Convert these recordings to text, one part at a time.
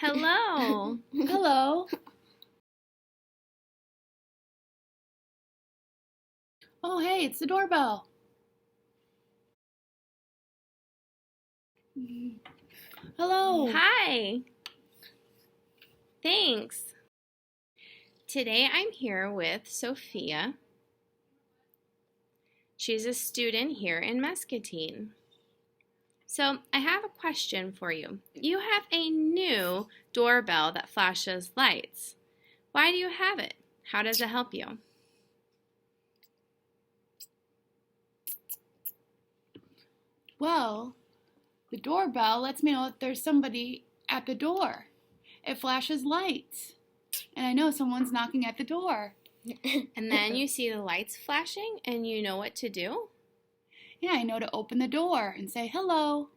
Hello. Hello. Oh, hey, it's the doorbell. Hello. Hi. Thanks. Today I'm here with Sophia. She's a student here in Muscatine. So I have a question for you. You have a new doorbell that flashes lights. Why do you have it? How does it help you? Well, the doorbell lets me know that there's somebody at the door. It flashes lights, and I know someone's knocking at the door. And then you see the lights flashing and you know what to do? Yeah, I know to open the door and say hello.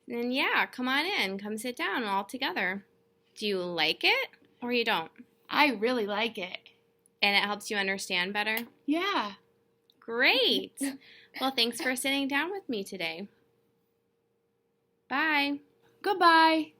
Then yeah, come on in. Come sit down all together. Do you like it or you don't? I really like it. And it helps you understand better? Yeah. Great. Well, thanks for sitting down with me today. Bye. Goodbye.